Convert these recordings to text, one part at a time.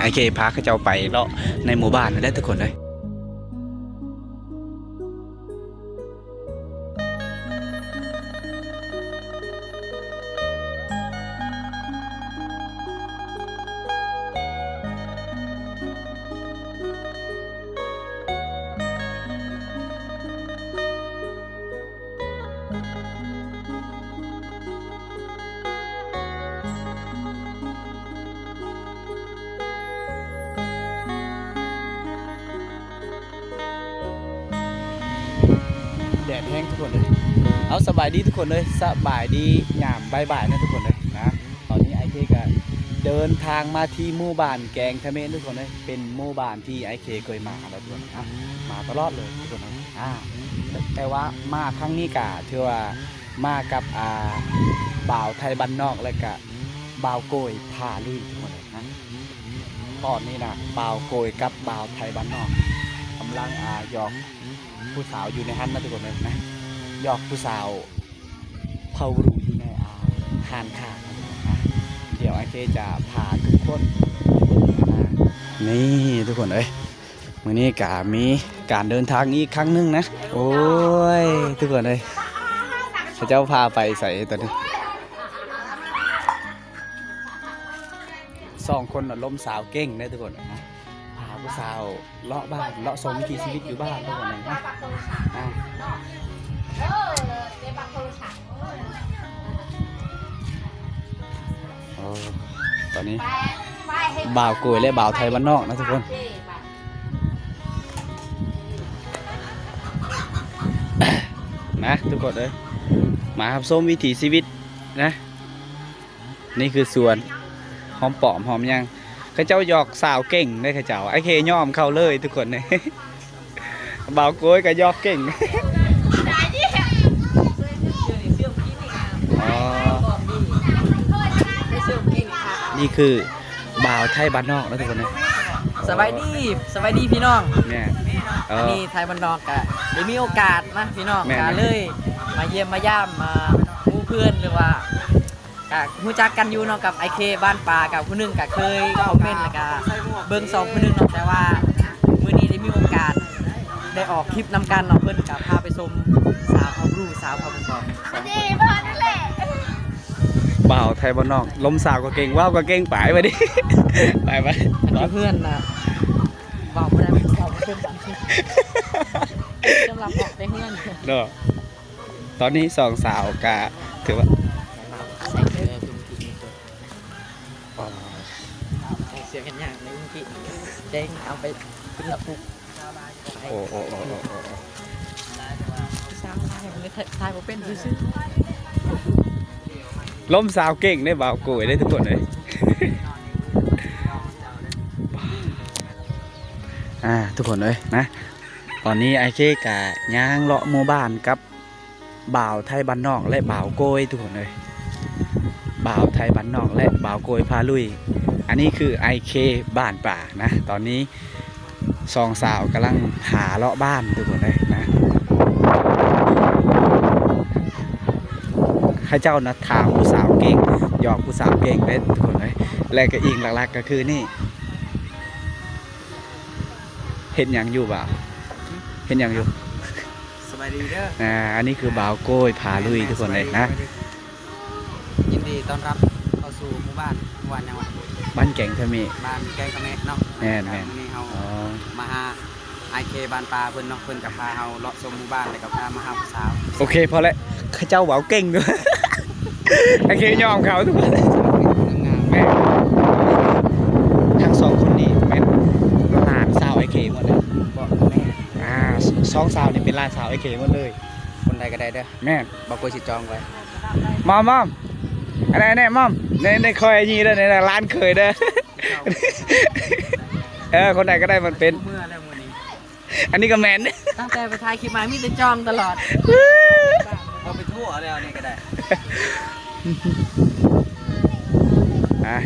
ไอเคพาเขาเจ้าไปเลาะในหมู่บ้านนั่นแหละทุกคนเลยแดดแห้งทุกคนเลยเอาสบายดีทุกคนเลยสบายดียามบ่ายๆนะทุกคนเลยนะตอนนี้ไอเคก็เดินทางมาที่หมู่บ้านแกงทะเมนทุกคนเลยเป็นหมู่บ้านที่ไอเคเคยมาแล้วทุกคนมาตลอดเลยทุกคนแต่ว่ามาครั้งนี้กะถือว่ามากับบ่าวไทยบ้านนอกและกะบ่าวโกยพาลุยทุกคนเลยนะตอนนี้นะบ่าวโกยกับบ่าวไทยบ้านนอกกำลังหยอกผู้สาวอยู่ในฮันนะทุกคนเลยนะหยอกผู้สาวเผารูอยู่ในหานขานะเดี๋ยวไอเคจะพาทุกคนนี่ทุกคนเอ้ยวันนี้กามีการเดินทางอีกครั้งนึงนะโอ้ยทุกคนเลยพระเจ้าพาไปใส่ตัวนี้2 คนล้มสาวเก่งได้ทุกคนนะพาผู้สาวเลาะบ้านเลาะชมวิถีชีวิตอยู่บ้านทุกคนเลยนะตอนนี้บ่าวโกยและบ่าวไทยบ้านนอกนะทุกคนนะทุกคนเลยมาครับส้มวิถีชีวิตนะนี่คือสวนหอมปอมหอมยังข้าเจ้าหยอกสาวเก่งได้ข้าเจ้าไอเคย่อมเข้าเลยทุกคนเลยบ่าวโกยกับหยอกเก่งนี่คือบ่าวไทยบ้านนอกนะทุกคนนะสบายดีพี่น้องเนี่ยนี่ไทยบ้านนอกกะได้มีโอกาสนะพี่น้องกะเลยมาเยี่ยมมาย่ำมาผู้เพื่อนหรือว่ากะรู้จักกันอยู่เนาะกับไอเคบ้านป่ากับผู้นึงกะเคยคอมเมนต์แล้วกะเบิ้ง2ผู้นึงเนาะแต่ว่ามื้อนี้ได้มีโอกาสได้ออกคลิปนำกันเนาะเพิ่นกะพาไปชมสาวเขารู้สาวเขาบุญกองดีเพิ่นนั่นแหละบ่าวไทยบ้านนอกล้มสาวก็เก่งว่าวก็เก่งไปไปดิไปเพื่อนนะบ่าวไม่ได้บ่าวเพื่อนสำหรับออกได้เพื่อนเนาะตอนนี้2 สาวกะถือว่าเสียกันอย่างในวิธีเด้งเอาไปขึ้นระบุโอ้สาวทายมันเลยทายผมเป็นซื่อล้มสาวเก่งได้บ่าวโกยได้ทุกคนเลยทุกคนเลยนะตอนนี้ไอเคกะย่างเลาะหมู่บ้านกับบ่าวไทยบ้านนอกและบ่าวโกยทุกคนเลยบ่าวไทยบ้านนอกและบ่าวโกยพาลุยอันนี้คือไอเคบ้านป่านะตอนนี้2 สาวกำลังหาเลาะบ้านทุกคนเลยนะข้าเจ้านะถามผู้สาวเก่งหยอกผู้สาวเก่งได้ทุกคนเลยและก็อิงหลักๆก็คือนี่เห็นอย่างอยู่บ่าวเห็นอย่างอยู่สบายดีเด้ออันนี้คือบ่าวโกยพาลุยทุกคนเลยนะยินดีต้อนรับเข้าสู่หมู่บ้านยังวะบ้านแก่งทะเมบ้านแก่งทะเมเนาะแม่นี่เฮามาหาไอเคบ้านปลาเพิ่นเนาะเพิ่นกับพาเฮาเลาะชมหมู่บ้านแล้วก็พามาหาผู้สาวโอเคพอแล้วข้าเจ้าบ่าวเก่งด้วยไอเคยอมเขาทุกคนแม่ทั้ง2 คนนี้เป็นหลานสาวไอเคหมดเลยบอกแม่2 สาวนี่เป็นหลานสาวไอเคหมดเลยคนใดก็ได้เด้อแม่บอกกูสิจองไว้มอมอะไรมอมในคอยยี่เด้อในร้านเคยเด้อคนใดก็ได้มันเป็นเมื่อแล้วมื้อนี้อันนี้ก็แมนตั้งแต่ไปถ่ายคลิปมามีแต่จองตลอดเอาไปทั่วแล้วนี่ก็ได้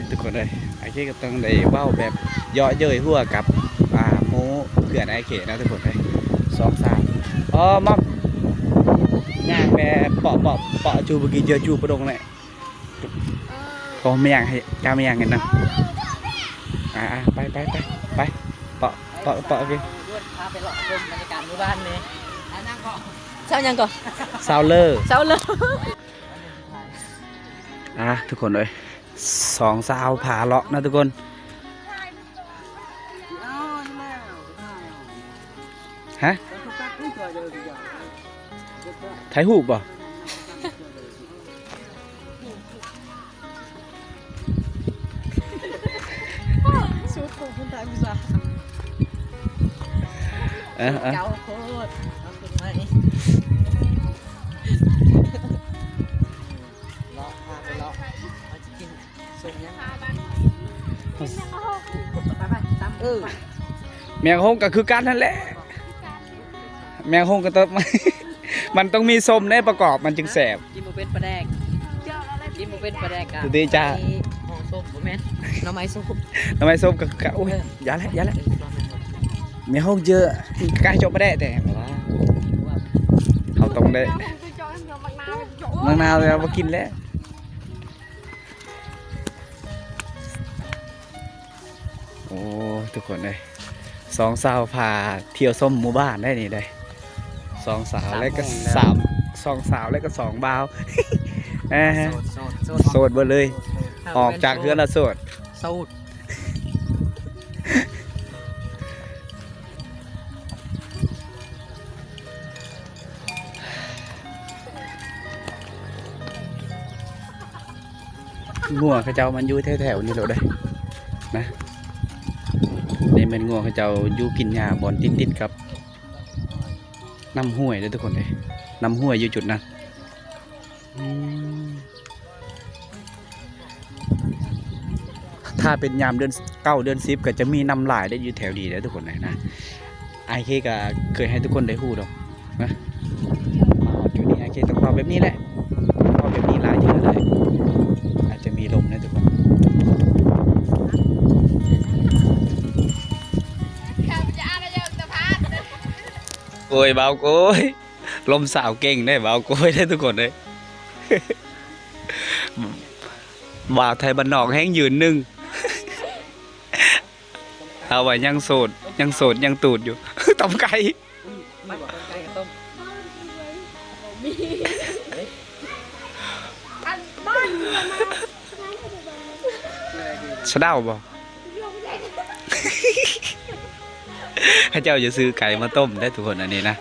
ทุกคนเลยไอเคก็ต้องได้เว้าแบบเยาะเย้ยหัวกับโม้เพื่อนไอเคนะทุกคนเลย2 สาวมอมย่างแม่เปาะจูบกินเยอะจูบประดงเลยก็ไม่ย่างให้กล้าไม่ย่างเห็นนะ ไปไปไปไปเปาะโอเค ด้วยพาไปหลอกชมบรรยากาศหมู่บ้านเลยนั่งก่อนเช้ายังก่อน ซาวเลอร์ เช้าเลย ทุกคนเลย2 สาวผาเลาะนะทุกคนฮะถ่ายรูปบ่สูตรของคนไทยพี่สาว เก่าโคตรเอาขึ้นมานี่เลาะพาไปเลาะเอาจะกินส่งยังไปตามแมงฮงก็คือกันนั่นแหละแมงฮงก็ต้อง มันต้องมีส้มในประกอบมันจึงแสบ กินหมูเป็นปลาแดกกินหมูเป็นปลาแดกอะ ดูดิจ้า หอมส้มบ่แม่นหน่อไม้ส้ม ทำไมส้มก็อุ้ยอย่าแล้วแมงฮงเยอะกล้าจบไม่ได้แต่เขาต้องได้มะนาวเรามากินแล้วโอ้ทุกคนเลย2 สาวพาเที่ยวส้มหมู่บ้านได้นี่ได้2 สาวแล้วก็2 สาวแล้วก็2 บ่าว โสดเบิดเลยออกจากเรือนละโสด โสดงัวเขาเจ้ามันอยู่แถวๆนี่เราได้นะนี่เป็นงัวเขาเจ้าอยู่กินหญ้าบอนติดๆครับน้ำห้วยเลยทุกคนเลยน้ำห้วยอยู่จุดนั้นถ้าเป็นยามเดือน9 เดือน10ก็จะมีน้ำลายได้อยู่แถวดีเลยทุกคนเลยนะไอเคก็เคยให้ทุกคนได้ฮู้ดอกนะจุดนี้ไอเคต้องพอแบบนี้แหละพอแบบนี้หลายเยอะเลยอาจจะมีลมนะทุกคนโกยเบาโกยลมสาวเก่งได้เบาโกยได้ทุกคนเลยบ่าวไทยบ้านนอกแห้งยืนหนึ่งเอาไว้ยังโสดยังตูดอยู่ ต้มไก่สะเดาบ่ให้เจ้าจะซื้อไก่มาต้มได้ทุกคนอันนี้นะ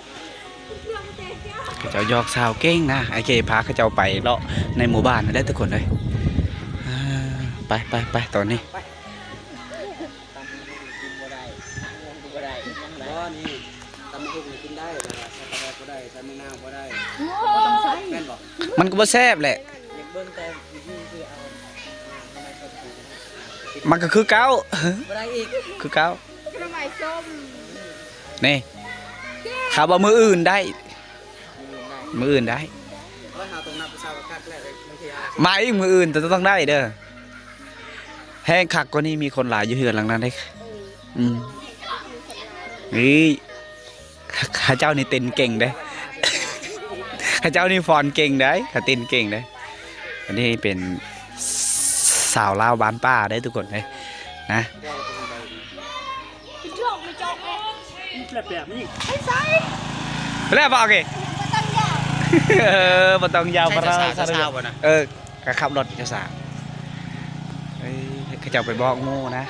เขาเจ้ายอกสาวเก่งนะไอเคพาเขาเจ้าไปเลาะในหมู่บ้านได้ทุกคนเลยไปตอนนี้มันก็บ่แซ่บแหละมันก็คือเก้าคือเก้านี่ข่าวว่ามืออื่นได้มาอีกมืออื่นแต่ต้องได้เด้อแห้งคักกว่านี้มีคนหลายอยู่เฮือนหลังนั้นได้นี่ข้าเจ้านี่เต้นเก่งได้ ข้าเจ้านี่ฟอนเก่งได้ข้าเต้นเก่งได้อันนี้เป็นสาวลาวบ้านป้าได้ทุกคนเลยนะแล้วบอกไงบ่ต้องยาวบ่ต้องยาวก็ขับรถจะสาเขาจะไปบอกงูนะ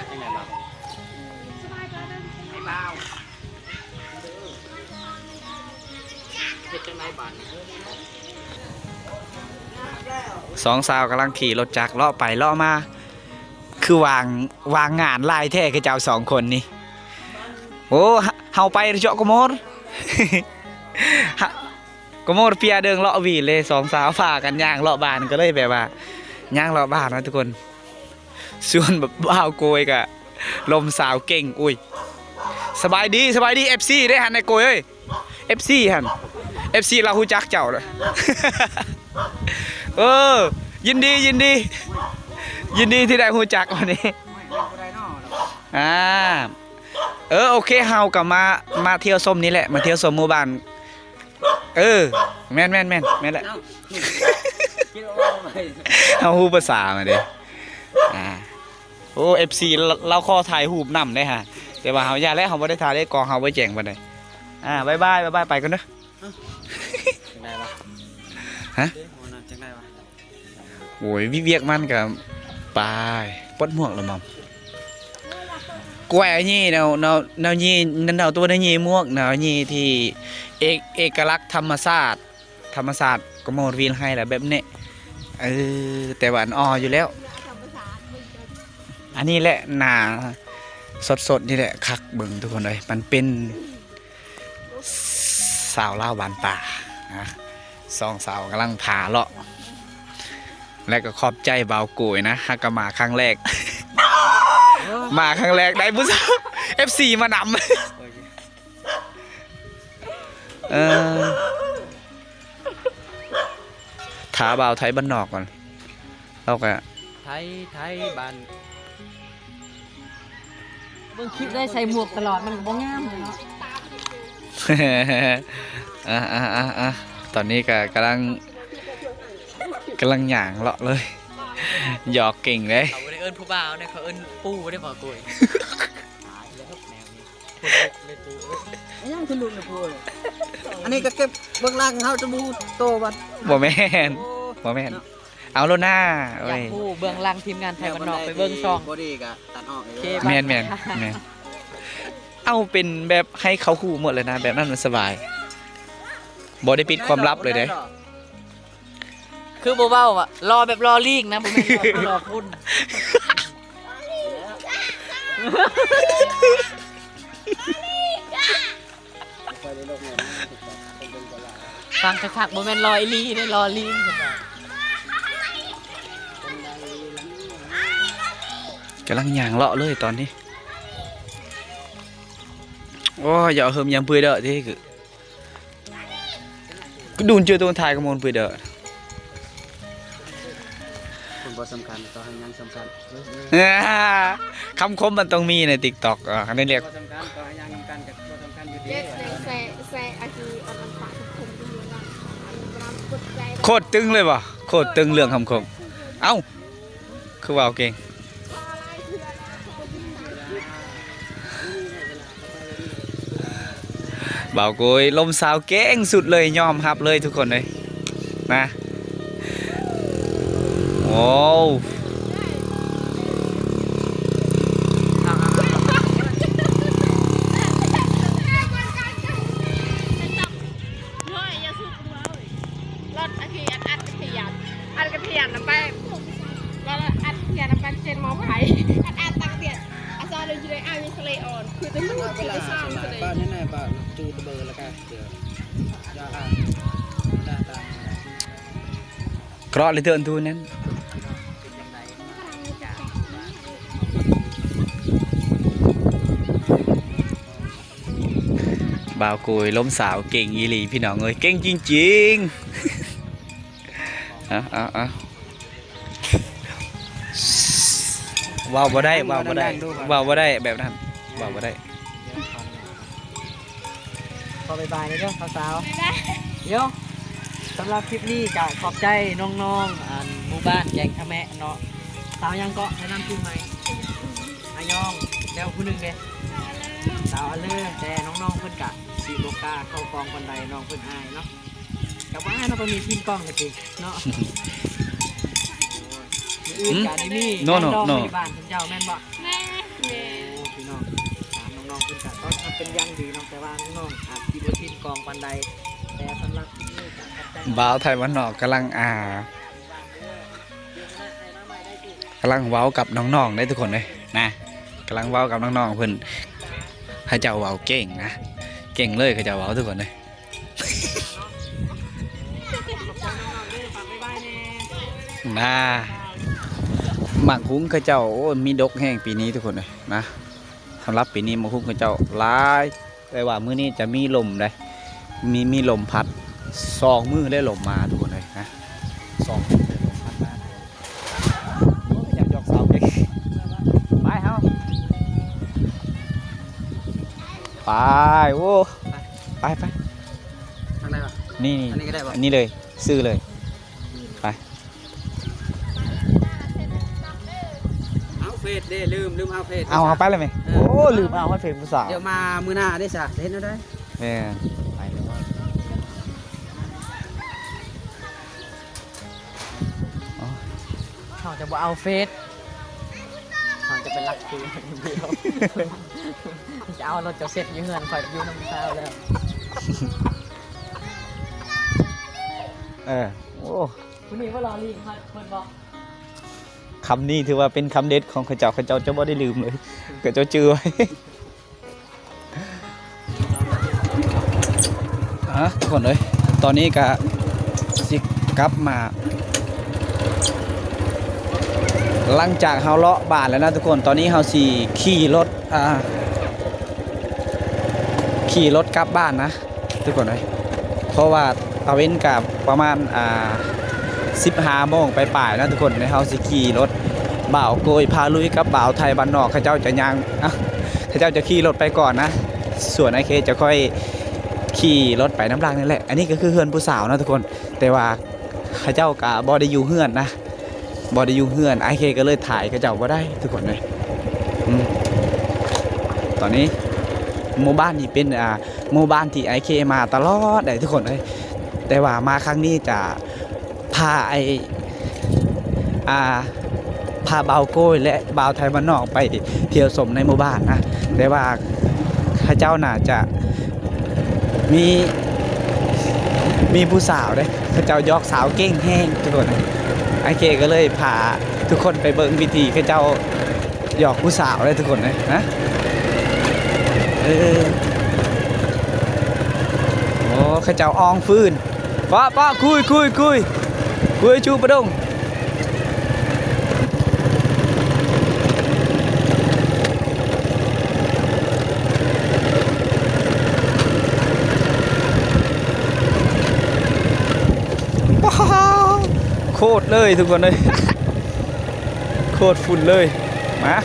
2 สาวกำลังขี่รถจักรเลาะไปเลาะมาคือวางงานลายแท้กับเจ้า2 คนนี่โอ้เฮาไปเจาะกระโมด กระโมดเปียเดิงเลาะวีเลย2 สาวฝ่ากันย่างเลาะบ้านก็เลยแบบว่าย่างเลาะบ้านนะทุกคนส่วนแบบบ้าวโกยกะลมสาวเก่งอุ้ยสบายดี FC ได้หันในโกยเอ้ย FC หัน FC เราฮู้จักเจ้าเลย ยินดีที่ได้ฮู้จักวันนี้โอเคเฮากลับมาเที่ยวส้มนี่แหละมาเที่ยวส้มหมู่บ้านแม่นแหละเฮาฮู้ภาษามาเด้ โอ้ FC เราขอถ่ายรูปนำได้ฮะแต่ว่าเฮาอย่าแล้วเฮาบ่ได้ถ่ายได้กองเฮาไว้แจ้งบ่ได้บ๊ายบายไปกันเด้อ จังได้ปะ ฮะ จังได้ปะ โอ้ยวิเวียกมันกับปลายปดหมวกละมัมกล้วยนี่แนวนี่นั่นเอาตัวนี้หมวกแนวนี่ที่เอกลักษณ์ธรรมศาสตร์ก็มอวีลให้แหละแบบนี้แต่ว่าอ่ออยู่แล้ว อันนี้แหละหนาสดนี่แหละคักเบิ่งทุกคนเลยมันเป็นสาวลาวบ้านป่านะสองสาวกำลังผ่าเลาะและก็ขอบใจเบากุยนะฮักกมาครั้งแรก มาครั้งแรกได้บุษFC มานำถาเบาไทยบ้านนอกก่อนเราก็ ไทยบ้านเบิ่งคลิปได้ใส่หมวกตลอดมันบ่งามเลยเนาะ ตอนนี้ก็กำลังหย่างเลาะเลยหยอกเก่งเลย เขาบ่ได้เอิ้นผู้บ่าวเนี่ยเขาเอิ้นปู่ได้บ่กุยยังคือลุงนะพูดอันนี้ก็เก็บเบื้องล่างเขาจะบูโตบัด บ่แม่นเอาโลหน้า อยากพูดเบื้องล่างทีมงานไทยบ้านนอกไปเบื้องช่อง บอดี้ก็ตัดออกเลย แม่นเอาเป็นแบบให้เขาคู่หมดเลยนะแบบนั้นมันสบายบ่ได้ปิดความลับเลยเด้ คือเบาๆอ่ะรอแบบรอลีกนะผมไม่รอพุ่นฟังคักๆโมเมนต์รอไอลีได้รอลีก กำลังหย่างเลาะเลยตอนนี้โอ้ยอย่าเฮิมยำปืนเด้อที่คือดูนเจอตัวถ่ายกระมวลปืนเด้อ คนบ่สำคัญต่อให้ยังสำคัญ คำคมมันต้องมีใน TikTok อันนี้เรียก บ่สำคัญต่อให้ยังสำคัญกับบ่สำคัญอยู่ดี เด็กใส่อากีอันฝาทุกคนดูนะอันกดใจ โคตรตึงเลยว่ะโคตรตึงเรื่องคำคมเอ้าคือว่าเก่งเบาโกยลมสาวเก่งสุดเลยยอมรับเลยทุกคนเลยนะโอ้รถอากีอัดกระเทียมน้ำแป้งแล้วอัดกระเทียมน้ำแป้งเจนมอไผ่อัดตักเตียนอาซาเลยจะได้อาวิสเลออนคือจะมันคือจะสร้างเลย บ้านนี่แน่บ้านจูตะเบอร์แล้วก็เดี๋ยวยาอ่านตา เคราะห์เลยเตือนทูนั้นบ่าวกุยล้มสาวเก่งอีหลีพี่น้องเอ้ยเก่งจริงๆว้าวบ่ได้ว้าวบ่ได้แบบนั้นว้าวบ่ได้ ขอบ๊ายบายเลยเด้อสาวๆเดี๋ยวสำหรับคลิปนี้ก็ขอบใจน้องๆหมู่บ้านแยงทะแมะเนาะสาวยังเกาะแนะนำชื่อไหมอายองแล้วผู้หนึงเด้สาวอเลิศแต่น้องๆเพิ่นกะสีโลกาเข้ากองบันไดน้องเพิ่นอายเนาะกับว่าเราต้องมีทีมกล้องกันสิเนาะอื่นกันนี่น้องในบ้านเพิ่นเจ้าแม่นบ่ แม่ โอ้พี่น้องถามน้องๆเพิ่นกะต้องทำเป็นยังดีน้องแต่ว่าน้องๆอาจสิบ่ทีมกองบันไดแต่สำหรับที่นี่ก็ขอบใจ บ่าวไทยวันนอกกำลังเว้ากับน้องๆได้ทุกคนเลยนะกำลังเว้ากับน้องๆเพิ่นให้เจ้าเว้าเก่งนะเก่งเลยเขาเจ้าเว้าทุกคนเลยนะหมักหุ้งเขาเจ้าโอ้มีดกแห้งปีนี้ทุกคนเลยนะสำหรับปีนี้หมักหุ้งเขาเจ้าหลายแต่ว่ามื้อนี้จะมีลมได้มีลมพัด2 มื้อได้ลมมาทุกคนเลยนะ2 มื้อได้ลมพัดมาโอ้ยอยากจอกสาวเก่งไปเฮาไปโอ้ไป ทางไหนวะ นี่ อันนี้ก็ได้ปะ อันนี้เลยซื้อเลยไป เอ้า เฟซได้ลืมเอาเฟซ เอาไปเลยไหมโอ้ลืมเอาให้เฟซผู้สาว เดี๋ยวมามื้อหน้าได้ซะเห็นแล้วได้ แม่ไปเลย เขาจะบ่เอาเฟซเขาจะเป็นลักคืออย่างเดียวจะเอารถจะเสร็จอยู่เงินคอยอยู่น้ำเช้าแล้ว โอ้ คุณนี่ว่ารอรีครับเพื่อนบอก คำนี้ถือว่าเป็นคำเด็ดของข้าเจ้าจะบ่ได้ลืมเลยข้าเจ้าจื้อไว้ทุกคนเลยตอนนี้ก็สิกลับมาหลังจากเฮาเลาะบ้านแล้วนะทุกคนตอนนี้เฮาสิขี่รถกลับบ้านนะทุกคนเลยเพราะว่าตะเว้นกับประมาณ15 โมงไปป่ายนะทุกคนในเฮาสิขี่รถบ่าวโกยพาลุยกับบ่าวไทยบ้านนอกเขาเจ้าจะย่างเขาเจ้าจะขี่รถไปก่อนนะส่วนไอเคจะค่อยขี่รถไปน้ำรางนี่แหละอันนี้ก็คือเฮือนผู้สาวนะทุกคนแต่ว่าเขาเจ้ากับบอได้อยู่เฮือนนะบอได้อยู่เฮือนไอเคก็เลยถ่ายเขาเจ้าบ่ได้ทุกคนเลยตอนนี้หมู่บ้านนี้เป็นหมู่บ้านที่ไอเคมาตลอดเลยทุกคนเลยแต่ว่ามาครั้งนี้จะพาพาบ่าวโก้ยและบ่าวไทยบ้านนอกไปเที่ยวชมในหมู่บ้านนะแต่ว่าข้าเจ้าน่าจะมีผู้สาวเลยข้าเจ้ายอกสาวเก่งแห้งทุกคนไอเคก็เลยพาทุกคนไปเบิ่งวิธีข้าเจ้ายอกผู้สาวเลยทุกคนเลยนะโอ้ข้าเจ้าอองฟื้นป้าคุยชูประดงโคตรเลยทุกคนเลย โคตรฝุ่นเลยมา